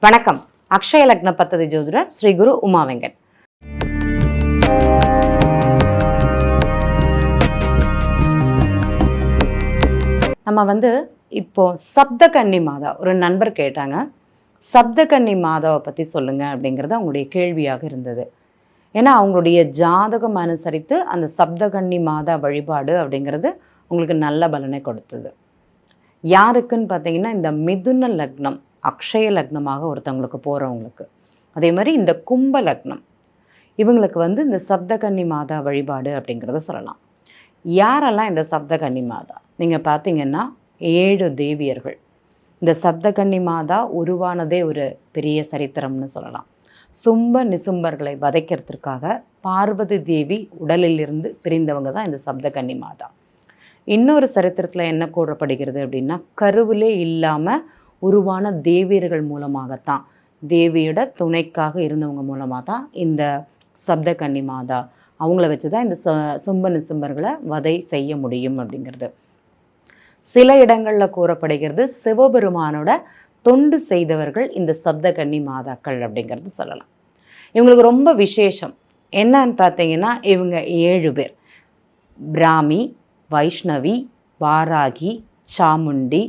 வணக்கம். அக்ஷய லக்ன பத்ததி ஜோதிடர் ஸ்ரீ குரு உமா வெங்கட். நம்ம இப்போ சப்தகன்னி மாதா ஒரு நண்பர் கேட்டாங்க, சப்தகன்னி மாதாவை பற்றி சொல்லுங்க அப்படிங்கிறது அவங்களுடைய கேள்வியாக இருந்தது. ஏன்னா அவங்களுடைய ஜாதகம் அனுசரித்து அந்த சப்தகன்னி மாதா வழிபாடு அப்படிங்கிறது உங்களுக்கு நல்ல பலனை கொடுத்தது. யாருக்குன்னு பார்த்தீங்கன்னா, இந்த மிதுன லக்னம் அக்ஷய லக்னமாக ஒருத்தவங்களுக்கு போகிறவங்களுக்கு, அதே மாதிரி இந்த கும்ப லக்னம் இவங்களுக்கு இந்த சப்தகன்னி மாதா வழிபாடு அப்படிங்கிறத சொல்லலாம். யாரெல்லாம் இந்த சப்தகன்னி மாதா நீங்கள் பார்த்தீங்கன்னா 7 தேவியர்கள். இந்த சப்தகன்னி மாதா உருவானதே ஒரு பெரிய சரித்திரம்னு சொல்லலாம். சும்ப நிசும்பர்களை வதைக்கிறதுக்காக பார்வதி தேவி உடலில் இருந்து பிரிந்தவங்க தான் இந்த சப்தகன்னி மாதா. இன்னொரு சரித்திரத்தில் என்ன கூறப்படுகிறது அப்படின்னா, கருவிலே இல்லாமல் உருவான தேவியர்கள் மூலமாகத்தான், தேவியோட துணைக்காக இருந்தவங்க மூலமாக தான் இந்த சப்தகன்னி மாதா அவங்கள வச்சு தான் இந்த சும்ப நிசும்பர்களை வதை செய்ய முடியும் அப்படிங்கிறது. சில இடங்களில் கூறப்படுகிறது சிவபெருமானோட தொண்டு செய்தவர்கள் இந்த சப்தகன்னி மாதாக்கள் அப்படிங்கிறது சொல்லலாம். இவங்களுக்கு ரொம்ப விசேஷம் என்னன்னு பார்த்தீங்கன்னா, இவங்க 7 பேர்: பிராமி, வைஷ்ணவி, வாராகி, சாமுண்டி,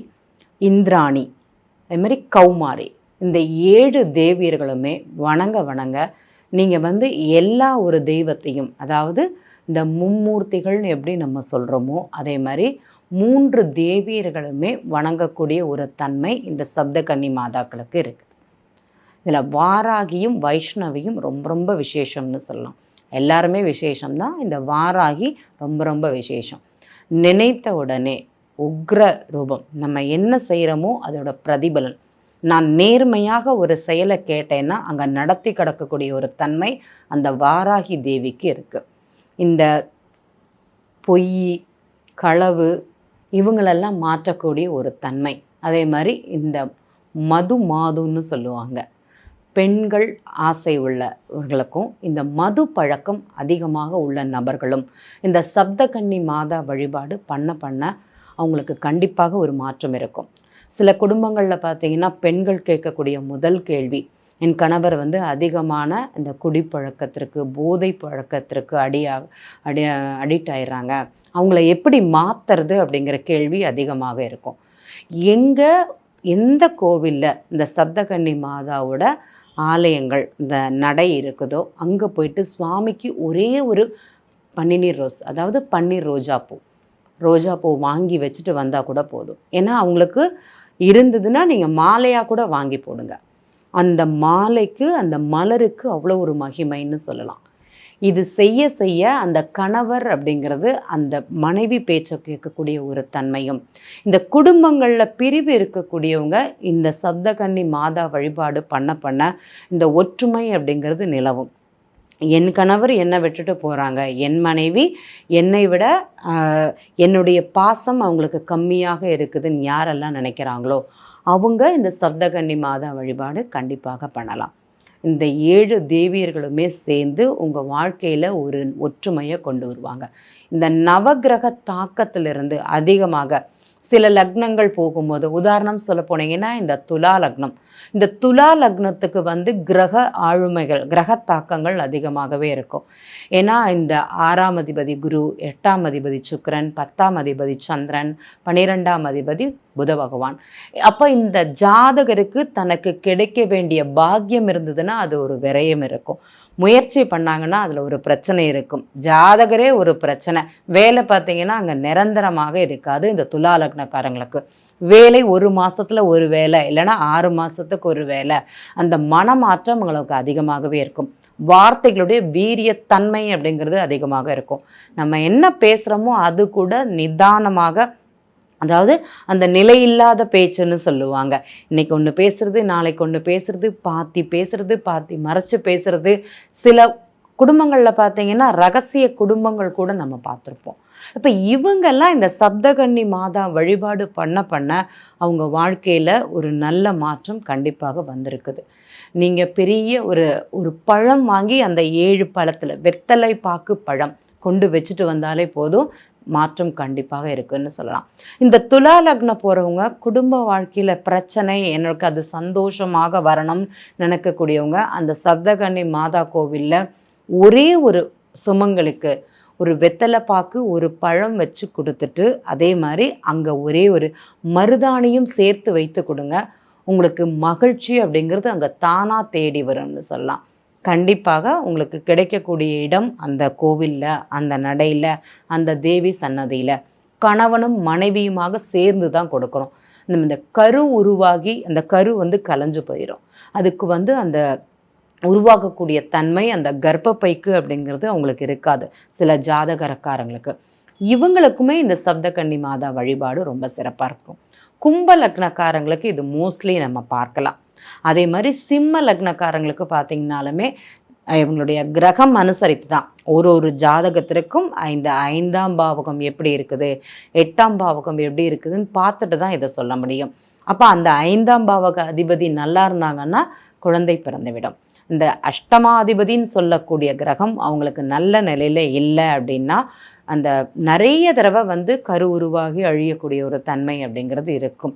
இந்திராணி, அதுமாதிரி கௌமாரி, இந்த 7 தேவியர்களுமே வணங்க நீங்கள் எல்லா ஒரு தெய்வத்தையும், அதாவது இந்த மும்மூர்த்திகள்னு எப்படி நம்ம சொல்கிறோமோ அதே மாதிரி 3 தேவியர்களுமே வணங்கக்கூடிய ஒரு தன்மை இந்த சப்தகன்னி மாதாக்களுக்கு இருக்குது. இதில் வாராகியும் வைஷ்ணவியும் ரொம்ப விசேஷம்னு சொல்லலாம். எல்லாருமே விசேஷம்தான். இந்த வாராகி ரொம்ப விசேஷம். நினைத்த உடனே உக்ர ரூபம். நம்ம என்ன செய்கிறோமோ அதோட பிரதிபலன். நான் நேர்மையாக ஒரு செயலை கேட்டேன்னா அங்கே நடத்தி கிடக்கக்கூடிய ஒரு தன்மை அந்த வாராகி தேவிக்கு இருக்குது. இந்த பொய், களவு இவங்களெல்லாம் மாற்றக்கூடிய ஒரு தன்மை. அதே மாதிரி இந்த மாதுன்னு சொல்லுவாங்க. பெண்கள் ஆசை உள்ளவர்களுக்கும் இந்த மது பழக்கம் அதிகமாக உள்ள நபர்களும் இந்த சப்தகன்னி மாதா வழிபாடு பண்ண அவங்களுக்கு கண்டிப்பாக ஒரு மாற்றம் இருக்கும். சில குடும்பங்களில் பார்த்தீங்கன்னா, பெண்கள் கேட்கக்கூடிய முதல் கேள்வி, என் கணவர் அதிகமான இந்த குடிப்பழக்கத்திற்கு, போதை பழக்கத்திற்கு அடிக்ட் ஆயிடுறாங்க, அவங்கள எப்படி மாற்றுறது அப்படிங்கிற கேள்வி அதிகமாக இருக்கும். எந்த கோவிலில் இந்த சப்தகன்னி மாதாவோட ஆலயங்கள் இந்த நடை இருக்குதோ அங்கே போயிட்டு சுவாமிக்கு ஒரே ஒரு பன்னீர் ரோஸ், அதாவது பன்னீர் ரோஜாப்பூ வாங்கி வச்சுட்டு வந்தால் கூட போதும். ஏன்னா அவங்களுக்கு இருந்ததுன்னா நீங்கள் மாலையாக கூட வாங்கி போடுங்க. அந்த மாலைக்கு, அந்த மலருக்கு அவ்வளோ ஒரு மகிமைன்னு சொல்லலாம். இது செய்ய அந்த கணவர் அப்படிங்கிறது அந்த மனைவி பேச்சை கேட்கக்கூடிய ஒரு தன்மையும், இந்த குடும்பங்களில் பிரிவு இருக்கக்கூடியவங்க இந்த சப்தகன்னி மாதா வழிபாடு பண்ண இந்த ஒற்றுமை அப்படிங்கிறது நிலவும். என் கணவர் என்னை விட்டுட்டு போகிறாங்க, என் மனைவி என்னை விட என்னுடைய பாசம் அவங்களுக்கு கம்மியாக இருக்குதுன்னு யாரெல்லாம் நினைக்கிறாங்களோ அவங்க இந்த சப்தகன்னி மாதா வழிபாடு கண்டிப்பாக பண்ணலாம். இந்த 7 தேவியர்களுமே சேர்ந்து உங்கள் வாழ்க்கையில் ஒரு ஒற்றுமையை கொண்டு வருவாங்க. இந்த நவகிரக தாக்கத்திலிருந்து அதிகமாக சில லக்னங்கள் போகும்போது, உதாரணம் சொல்ல போனீங்கன்னா இந்த துலா லக்னம், இந்த துலா லக்னத்துக்கு கிரக ஆளுமைகள், கிரக தாக்கங்கள் அதிகமாகவே இருக்கும். ஏன்னா இந்த 6ஆம் அதிபதி குரு, 8ஆம் அதிபதி சுக்கிரன், 10ஆம் அதிபதி சந்திரன், 12ஆம் அதிபதி புத பகவான். அப்போ இந்த ஜாதகருக்கு தனக்கு கிடைக்க வேண்டிய பாக்கியம் இருந்ததுன்னா அது ஒரு விரயம் இருக்கும். முயற்சி பண்ணாங்கன்னா அதில் ஒரு பிரச்சனை இருக்கும். ஜாதகரே ஒரு பிரச்சனை. வேலை பார்த்தீங்கன்னா அங்கே நிரந்தரமாக இருக்காது. இந்த துலா லக்னக்காரங்களுக்கு வேலை 1 மாதத்தில் ஒரு வேலை, இல்லைன்னா 6 மாதத்துக்கு ஒரு வேலை. அந்த மனமாற்றம் உங்களுக்கு அதிகமாகவே இருக்கும். வார்த்தைகளுடைய வீரியத்தன்மை அப்படிங்கிறது அதிகமாக இருக்கும். நம்ம என்ன பேசுகிறோமோ அது கூட நிதானமாக, அதாவது அந்த நிலையில்லாத பேச்சுன்னு சொல்லுவாங்க. இன்றைக்கி ஒன்று பேசுகிறது, நாளைக்கு ஒன்று பேசுகிறது, பாத்தி மறைச்சு பேசுகிறது. சில குடும்பங்களில் பார்த்தீங்கன்னா ரகசிய குடும்பங்கள் கூட நம்ம பார்த்துருப்போம். இப்போ இவங்கெல்லாம் இந்த சப்தகன்னி மாதா வழிபாடு பண்ண அவங்க வாழ்க்கையில் ஒரு நல்ல மாற்றம் கண்டிப்பாக வந்திருக்குது. நீங்கள் பெரிய ஒரு பழம் வாங்கி அந்த 7 பழத்தில் வெத்தலை பாக்கு பழம் கொண்டு வச்சுட்டு வந்தாலே போதும், மாற்றம் கண்டிப்பாக இருக்குன்னு சொல்லலாம். இந்த துலா லக்னம் போகிறவங்க குடும்ப வாழ்க்கையில் பிரச்சனை, எனக்கு அது சந்தோஷமாக வரணும்னு நினைக்கக்கூடியவங்க அந்த சப்தகன்னி மாதா கோவிலில் ஒரே ஒரு சுமங்களுக்கு ஒரு வெத்தலை பாக்கு ஒரு பழம் வச்சு கொடுத்துட்டு, அதே மாதிரி அங்கே ஒரே ஒரு மருதாணியும் சேர்த்து வைத்து கொடுங்க. உங்களுக்கு மகிழ்ச்சி அப்படிங்கிறது அங்கே தானாக தேடி வரும்னு சொல்லலாம். கண்டிப்பாக உங்களுக்கு கிடைக்கக்கூடிய இடம் அந்த கோவிலில், அந்த நடையில், அந்த தேவி சன்னதியில் கணவனும் மனைவியுமாக சேர்ந்து தான் கொடுக்கணும். இந்த கரு உருவாகி அந்த கரு கலைஞ்சு போயிடும். அதுக்கு அந்த உருவாக்கக்கூடிய தன்மை அந்த கர்ப்பப்பைக்கு அப்படிங்கிறது அவங்களுக்கு இருக்காது சில ஜாதகரக்காரங்களுக்கு. இவங்களுக்குமே இந்த சப்தகன்னி மாதா வழிபாடு ரொம்ப சிறப்பாக இருக்கும். கும்ப லக்னக்காரங்களுக்கு இது மோஸ்ட்லி நம்ம பார்க்கலாம். அதே மாதிரி சிம்ம லக்னக்காரங்களுக்கு பார்த்திங்கனாலுமே இவங்களுடைய கிரகம் அனுசரித்து தான் ஒரு ஜாதகத்திற்கும் இந்த 5ஆம் பாவகம் எப்படி இருக்குது, 8ஆம் பாவகம் எப்படி இருக்குதுன்னு பார்த்துட்டு தான் இதை சொல்ல முடியும். அப்போ அந்த 5ஆம் பாவக அதிபதி நல்லா இருந்தாங்கன்னா குழந்தை பிறந்துவிடும். இந்த அஷ்டமாதிபதின்னு சொல்லக்கூடிய கிரகம் அவங்களுக்கு நல்ல நிலையில் இல்லை அப்படின்னா அந்த நிறைய தடவை கரு உருவாகி அழியக்கூடிய ஒரு தன்மை அப்படிங்கிறது இருக்கும்.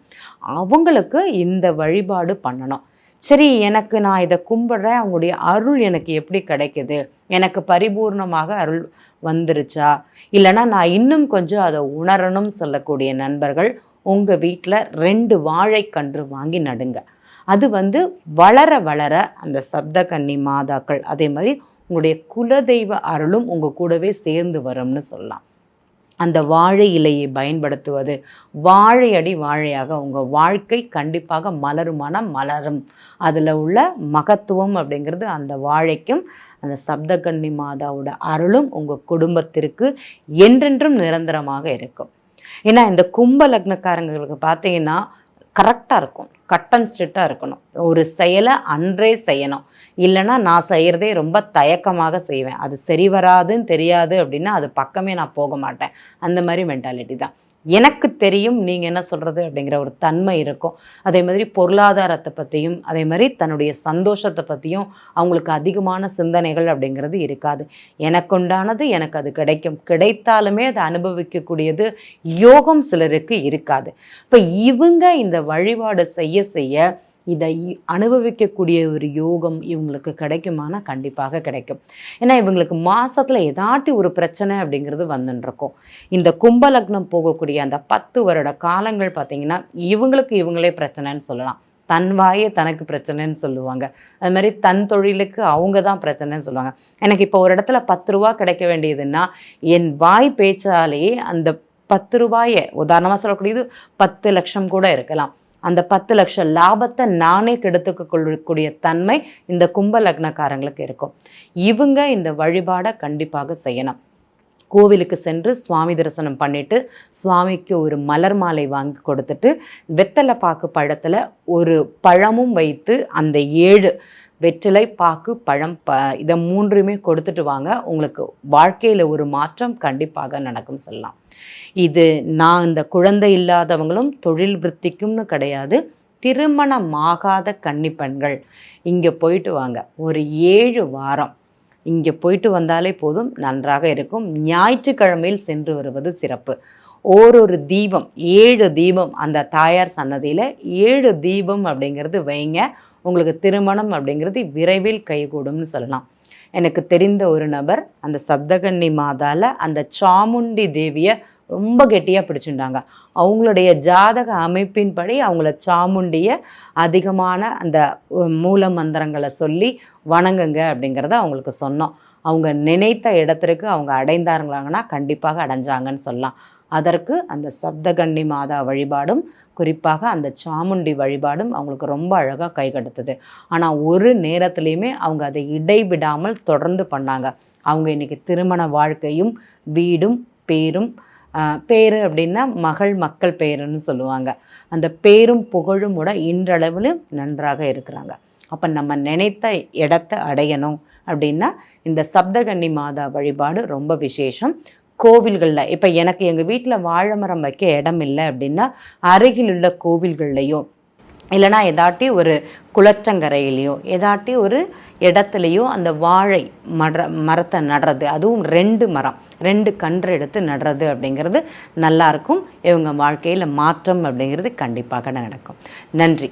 அவங்களுக்கு இந்த வழிபாடு பண்ணணும். சரி, எனக்கு நான் இதை கும்பிட்றேன், அவங்களுடைய அருள் எனக்கு எப்படி கிடைக்குது, எனக்கு பரிபூர்ணமாக அருள் வந்துருச்சா, இல்லைனா நான் இன்னும் கொஞ்சம் அதை உணரணும்னு சொல்லக்கூடிய நண்பர்கள் உங்கள் வீட்டில் 2 வாழைக்கன்று வாங்கி நடுங்க. அது வளர வளர அந்த சப்தகன்னி மாதாக்கள் அதே மாதிரி உங்களுடைய குலதெய்வ அருளும் உங்கள் கூடவே சேர்ந்து வரும்னு சொல்லலாம். அந்த வாழை இலையை பயன்படுத்துவது, வாழையடி வாழையாக உங்கள் வாழ்க்கை கண்டிப்பாக மலரும். அதில் உள்ள மகத்துவம் அப்படிங்கிறது அந்த வாழைக்கும் அந்த சப்தகன்னி மாதாவோட அருளும் உங்கள் குடும்பத்திற்கு என்றென்றும் நிரந்தரமாக இருக்கும். ஏன்னா இந்த கும்ப லக்னக்காரங்களுக்கு பார்த்தீங்கன்னா கரெக்டாக இருக்கும், கட் அண்ட் ஸ்ட்ரிக்டாக இருக்கணும். ஒரு செயலை அன்றே செய்யணும், இல்லைன்னா நான் செய்கிறதே ரொம்ப தயக்கமாக செய்வேன், அது சரி வராதுன்னு தெரியாது அப்படின்னா அது பக்கமே நான் போக மாட்டேன். அந்த மாதிரி மென்டாலிட்டி தான். எனக்கு தெரியும் நீங்கள் என்ன சொல்கிறது அப்படிங்கிற ஒரு தன்மை இருக்கும். அதே மாதிரி பொருளாதாரத்தை பற்றியும் அதே மாதிரி தன்னுடைய சந்தோஷத்தை பற்றியும் அவங்களுக்கு அதிகமான சிந்தனைகள் அப்படிங்கிறது இருக்காது. எனக்குண்டானது எனக்கு அது கிடைக்கும், கிடைத்தாலுமே அதை அனுபவிக்கக்கூடியது யோகம் சிலருக்கு இருக்காது. இப்போ இவங்க இந்த வழிபாடு செய்ய செய்ய இதை அனுபவிக்கக்கூடிய ஒரு யோகம் இவங்களுக்கு கிடைக்குமானா கண்டிப்பாக கிடைக்கும். ஏன்னா இவங்களுக்கு மாதத்தில் ஏதாட்டி ஒரு பிரச்சனை அப்படிங்கிறது வந்துருக்கும். இந்த கும்பலக்னம் போகக்கூடிய அந்த 10 வருட காலங்கள் பார்த்திங்கன்னா இவங்களுக்கு இவங்களே பிரச்சனைன்னு சொல்லலாம். தன் வாயே தனக்கு பிரச்சனைன்னு சொல்லுவாங்க. அது மாதிரி தன் தொழிலுக்கு அவங்க தான் பிரச்சனைன்னு சொல்லுவாங்க. எனக்கு இப்போ ஒரு இடத்துல 10 ரூபா கிடைக்க வேண்டியதுன்னா என் வாய் பேச்சாலேயே அந்த 10 ரூபாயை உதாரணமாக சொல்லக்கூடியது 10 லட்சம் கூட இருக்கலாம். அந்த 10 லட்சம் லாபத்தை நானே கெடுத்துக்க கொள்ளக்கூடிய தன்மை இந்த கும்ப லக்னக்காரங்களுக்கு இருக்கும். இவங்க இந்த வழிபாடை கண்டிப்பாக செய்யணும். கோவிலுக்கு சென்று சுவாமி தரிசனம் பண்ணிவிட்டு சுவாமிக்கு ஒரு மலர் மாலை வாங்கி கொடுத்துட்டு வெத்தலை பாக்கு பழத்தில் ஒரு பழமும் வைத்து அந்த 7 வெற்றிலை பாக்கு பழம் இதை 3மே கொடுத்துட்டு வாங்க. உங்களுக்கு வாழ்க்கையில் ஒரு மாற்றம் கண்டிப்பாக நடக்கும் சொல்லலாம். இது நான் இந்த குழந்தை இல்லாதவங்களும் தொழில் விருத்திக்கும்னு கிடையாது, திருமணமாகாத கன்னிப்பெண்கள் இங்கே போயிட்டு வாங்க. ஒரு 7 வாரம் இங்கே போயிட்டு வந்தாலே போதும், நன்றாக இருக்கும். ஞாயிற்றுக்கிழமையில் சென்று வருவது சிறப்பு. ஒரு தீபம் 7 தீபம் அந்த தாயார் சன்னதியில் 7 தீபம் அப்படிங்கிறது வைங்க. உங்களுக்கு திருமணம் அப்படிங்கிறது விரைவில் கைகூடும்னு சொல்லலாம். எனக்கு தெரிந்த ஒரு நபர் அந்த சப்தகன்னி மாதாவில் அந்த சாமுண்டி தேவியை ரொம்ப கெட்டியாக பிடிச்சுட்டாங்க. அவங்களுடைய ஜாதக அமைப்பின்படி அவங்கள சாமுண்டியை அதிகமான அந்த மூல மந்திரங்களை சொல்லி வணங்குங்க அப்படிங்கிறத அவங்களுக்கு சொன்னோம். அவங்க நினைத்த இடத்திற்கு அவங்க அடைந்தாருங்களாங்கன்னா கண்டிப்பாக அடைஞ்சாங்கன்னு சொல்லலாம். அதற்கு அந்த சப்தகன்னி மாதா வழிபாடும் குறிப்பாக அந்த சாமுண்டி வழிபாடும் அவங்களுக்கு ரொம்ப அழகாக கை கடுத்தது. ஆனால் ஒரு நேரத்துலையுமே அவங்க அதை இடைவிடாமல் தொடர்ந்து பண்ணாங்க. அவங்க இன்றைக்கி திருமண வாழ்க்கையும் வீடும் பேரும், பேர் அப்படின்னா மக்கள் பேருன்னு சொல்லுவாங்க, அந்த பேரும் புகழும் கூட இன்றளவிலும் நன்றாக இருக்கிறாங்க. அப்போ நம்ம நினைத்த இடத்தை அடையணும் அப்படின்னா இந்த சப்தகன்னி மாதா வழிபாடு ரொம்ப விசேஷம். கோவில்களில் இப்போ எனக்கு எங்கள் வீட்டில் வாழை மரம் வைக்க இடம் இல்லை அப்படின்னா அருகில் உள்ள கோவில்கள்லையோ இல்லைனா ஏதாட்டி ஒரு குளற்றங்கரையிலையோ ஏதாட்டி ஒரு இடத்துலையோ அந்த வாழை மரத்தை நடுறது, அதுவும் 2 மரம் 2 கன்று எடுத்து நடுறது அப்படிங்கிறது நல்லாயிருக்கும். இவங்க வாழ்க்கையில் மாற்றம் அப்படிங்கிறது கண்டிப்பாக நடக்கும். நன்றி.